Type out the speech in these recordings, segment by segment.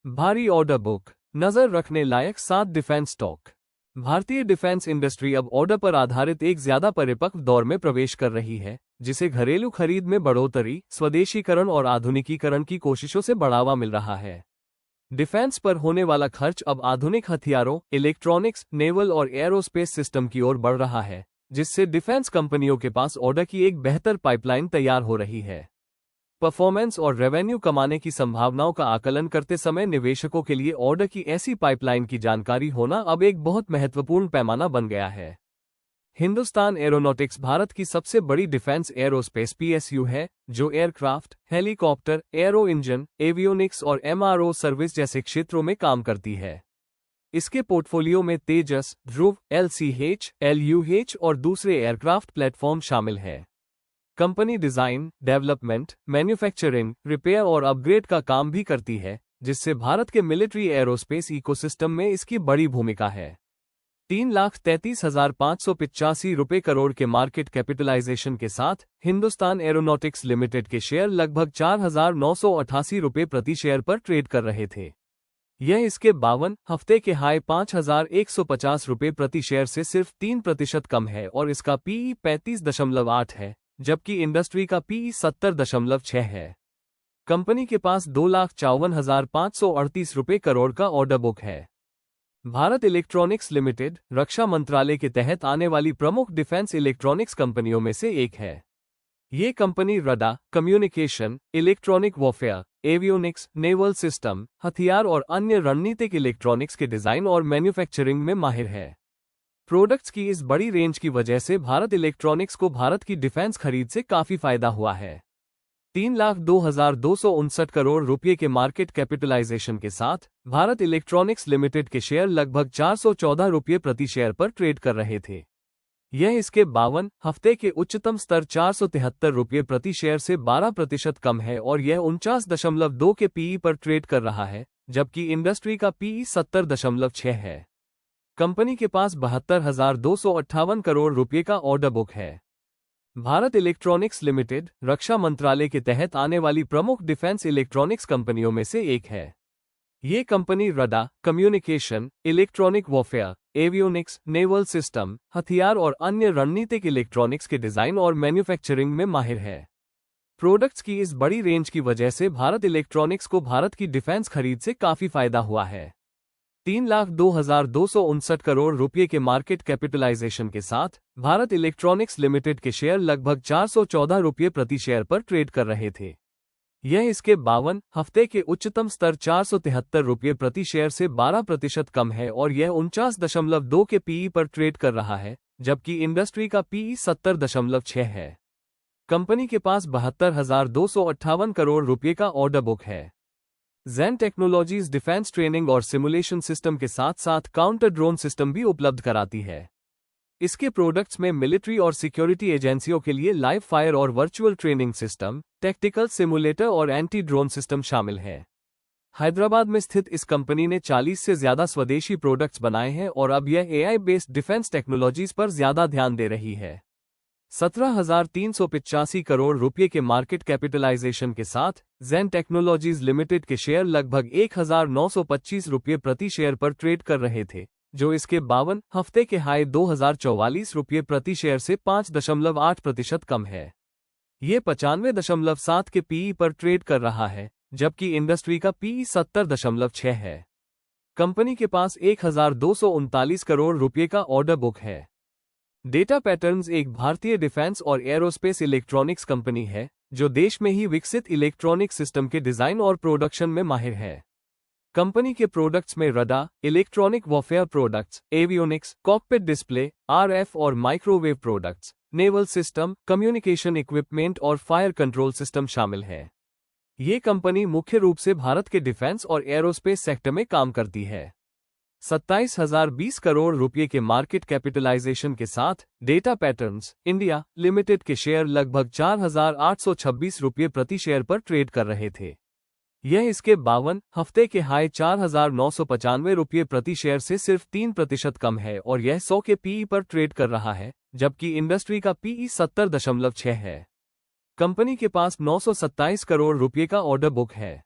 भारी order book, नजर रखने लायक 7 डिफेंस स्टॉक। भारतीय डिफेंस इंडस्ट्री अब ऑर्डर पर आधारित एक ज्यादा परिपक्व दौर में प्रवेश कर रही है, जिसे घरेलू खरीद में बढ़ोतरी, स्वदेशीकरण और आधुनिकीकरण की कोशिशों से बढ़ावा मिल रहा है। डिफेंस पर होने वाला खर्च अब आधुनिक हथियारों, इलेक्ट्रॉनिक्स, नेवल और एरोस्पेस सिस्टम की ओर बढ़ रहा है, जिससे डिफेंस कंपनियों के पास ऑर्डर की एक बेहतर पाइपलाइन तैयार हो रही है। परफॉर्मेंस और रेवेन्यू कमाने की संभावनाओं का आकलन करते समय निवेशकों के लिए ऑर्डर की ऐसी पाइपलाइन की जानकारी होना अब एक बहुत महत्वपूर्ण पैमाना बन गया है। हिंदुस्तान एरोनॉटिक्स भारत की सबसे बड़ी डिफेंस एरोस्पेस पीएसयू है, जो aircraft, helicopter, arrow engine, avionics और एमआरओ सर्विस जैसे क्षेत्रों में काम करती है। इसके पोर्टफोलियो में तेजस, ध्रुव, एलसीएच, एलयूएच और दूसरे एयरक्राफ्ट प्लेटफॉर्म शामिल हैं। Company design, development, manufacturing, repair और अपग्रेड का काम भी करती है, जिससे भारत के मिलिट्री एरोस्पेस इकोसिस्टम में इसकी बड़ी भूमिका है। 3,33,585 रुपये करोड़ के मार्केट कैपिटलाइजेशन के साथ हिंदुस्तान एरोनॉटिक्स लिमिटेड के शेयर लगभग 4,988 रुपये प्रति शेयर पर ट्रेड कर रहे थे। यह इसके 52 हफ्ते के हाई 5,150 रुपये प्रति शेयर से सिर्फ 3% कम है और इसका पीई 35.8 है, जबकि इंडस्ट्री का पीई 70.6 है। कंपनी के पास 2,54,538 रुपये करोड़ का ऑर्डर बुक है। भारत इलेक्ट्रॉनिक्स लिमिटेड रक्षा मंत्रालय के तहत आने वाली प्रमुख डिफेंस इलेक्ट्रॉनिक्स कंपनियों में से एक है। ये company radar, communication, electronic warfare, avionics, naval system, हथियार और अन्य रणनीतिक इलेक्ट्रॉनिक्स के डिजाइन और मैन्युफैक्चरिंग में माहिर है। प्रोडक्ट्स की इस बड़ी रेंज की वजह से भारत इलेक्ट्रॉनिक्स को भारत की डिफेंस खरीद से काफी फायदा हुआ है। 3,02,259 करोड़ रुपये के मार्केट कैपिटलाइजेशन के साथ भारत इलेक्ट्रॉनिक्स लिमिटेड के शेयर लगभग 414 रुपये प्रति शेयर पर ट्रेड कर रहे थे। यह इसके 52 हफ्ते के उच्चतम स्तर 473 रुपये प्रति शेयर से 12% कम है और यह 49.2 के पीई पर ट्रेड कर रहा है, जबकि इंडस्ट्री का पीई 70.6 है। कंपनी के पास 72,258 करोड़ रुपये का ऑर्डर बुक है। भारत इलेक्ट्रॉनिक्स लिमिटेड रक्षा मंत्रालय के तहत आने वाली प्रमुख डिफेंस इलेक्ट्रॉनिक्स कंपनियों में से एक है। ये company radar, communication, electronic warfare, avionics, naval system, हथियार और अन्य रणनीतिक इलेक्ट्रॉनिक्स के डिजाइन और मैन्युफैक्चरिंग में माहिर है। प्रोडक्ट्स की इस बड़ी रेंज की वजह से भारत इलेक्ट्रॉनिक्स को भारत की डिफेंस खरीद से काफी फायदा हुआ है। 3,02,259 करोड़ रुपये के मार्केट कैपिटलाइजेशन के साथ भारत इलेक्ट्रॉनिक्स लिमिटेड के शेयर लगभग 414 रुपये प्रति शेयर पर ट्रेड कर रहे थे। यह इसके 52 हफ्ते के उच्चतम स्तर 473 रुपये प्रति शेयर से 12% कम है और यह 49.2 के पीई पर ट्रेड कर रहा है, जबकि इंडस्ट्री का पीई 70.6 है। कंपनी के पास 72,258 करोड़ रुपये का ऑर्डर बुक है। ज़ेन टेक्नोलॉजीज डिफेंस ट्रेनिंग और सिमुलेशन सिस्टम के साथ साथ काउंटर ड्रोन सिस्टम भी उपलब्ध कराती है। इसके प्रोडक्ट्स में मिलिट्री और सिक्योरिटी एजेंसियों के लिए लाइव फायर और virtual training system, tactical simulator और एंटी ड्रोन सिस्टम शामिल हैं। हैदराबाद में स्थित इस कंपनी ने 40 से ज्यादा स्वदेशी प्रोडक्ट्स बनाए हैं और अब यह एआई बेस्ड डिफेंस टेक्नोलॉजीज पर ज्यादा ध्यान दे रही है। 17,385 करोड़ रुपये के मार्केट कैपिटलाइजेशन के साथ ज़ेन टेक्नोलॉजीज लिमिटेड के शेयर लगभग 1,925 रुपये प्रति शेयर पर ट्रेड कर रहे थे, जो इसके 52 हफ्ते के हाई 2,044 रुपये प्रति शेयर से 5.8% कम है। ये 95.7 के पीई पर ट्रेड कर रहा है, जबकि इंडस्ट्री का पीई 70.6 है। कंपनी के पास 1,239 करोड़ रुपये का ऑर्डर बुक है। डेटा पैटर्न्स एक भारतीय डिफेंस और एरोस्पेस इलेक्ट्रॉनिक्स कंपनी है, जो देश में ही विकसित इलेक्ट्रॉनिक सिस्टम के डिजाइन और प्रोडक्शन में माहिर है। कंपनी के प्रोडक्ट्स में radar, electronic warfare products, avionics, cockpit display, RF और microwave products, naval system, communication equipment और फायर कंट्रोल सिस्टम शामिल है। ये कंपनी मुख्य रूप से भारत के डिफेंस और एरोस्पेस सेक्टर में काम करती है। 27,020 करोड़ रुपये के मार्केट कैपिटलाइजेशन के साथ डेटा पैटर्न्स इंडिया लिमिटेड के शेयर लगभग 4,826 रुपये प्रति शेयर पर ट्रेड कर रहे थे। यह इसके 52 हफ्ते के हाई 4,995 रुपये प्रति शेयर से सिर्फ 3% कम है और यह 100 के पीई पर ट्रेड कर रहा है, जबकि इंडस्ट्री का पीई 70.6 है। कंपनी के पास 927 करोड़ रुपये का ऑर्डर बुक है।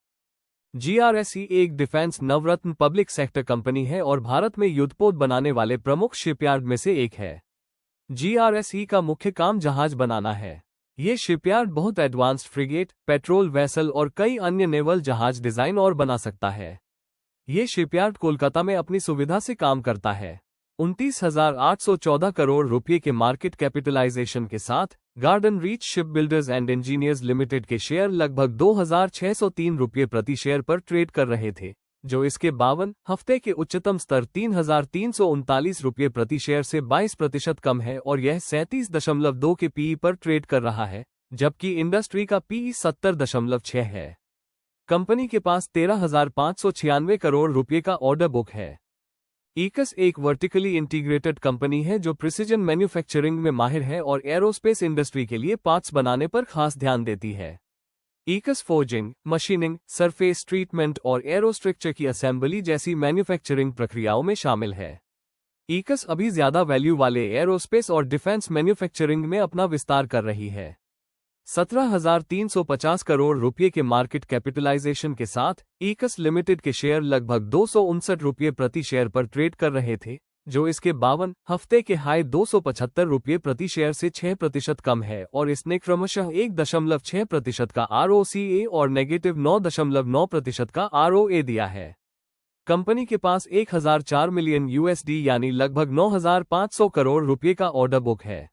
GRSE एक डिफेंस नवरत्न पब्लिक सेक्टर कंपनी है और भारत में युद्धपोत बनाने वाले प्रमुख शिपयार्ड में से एक है। GRSE का मुख्य काम जहाज बनाना है। ये शिपयार्ड बहुत एडवांस्ड फ्रिगेट, पेट्रोल वेसल और कई अन्य नेवल जहाज डिजाइन और बना सकता है। ये शिपयार्ड कोलकाता में अपनी सुविधा से काम करता है। 29,814 करोड़ रुपए के मार्केट कैपिटलाइजेशन के साथ garden reach ship builders and engineers limited के शेयर लगभग 2,603 रुपये प्रति शेयर पर ट्रेड कर रहे थे, जो इसके 52 हफ्ते के उच्चतम स्तर 3,339 रुपये प्रति शेयर से 22% कम है और यह 37.2 के पीई पर ट्रेड कर रहा है, जबकि इंडस्ट्री का पीई 70.6 है। कंपनी के पास 13,596 करोड़ रुपए का ऑर्डर बुक है। ईकस एक वर्टिकली इंटीग्रेटेड कंपनी है जो प्रिसिजन मैन्युफैक्चरिंग में माहिर है और एरोस्पेस इंडस्ट्री के लिए पार्ट्स बनाने पर खास ध्यान देती है। ईकस फोर्जिंग, मशीनिंग, सरफेस ट्रीटमेंट और एरोस्ट्रक्चर की असेंबली जैसी मैन्युफैक्चरिंग प्रक्रियाओं में शामिल है। ईकस अभी ज्यादा वैल्यू वाले एरोस्पेस और डिफेंस मैन्युफैक्चरिंग में अपना विस्तार कर रही है। 17,350 करोड़ रुपए के मार्केट कैपिटलाइजेशन के साथ ईकस लिमिटेड के शेयर लगभग 259 रुपये प्रति शेयर पर ट्रेड कर रहे थे, जो इसके 52 हफ्ते के हाई 275 रुपये प्रति शेयर से 6% कम है और इसने क्रमशः 1.6% का ROCA और -9.9% का ROA दिया है। कंपनी के पास 1,004 मिलियन USD यानी लगभग 9,500 करोड़ रुपए का ऑर्डर बुक है।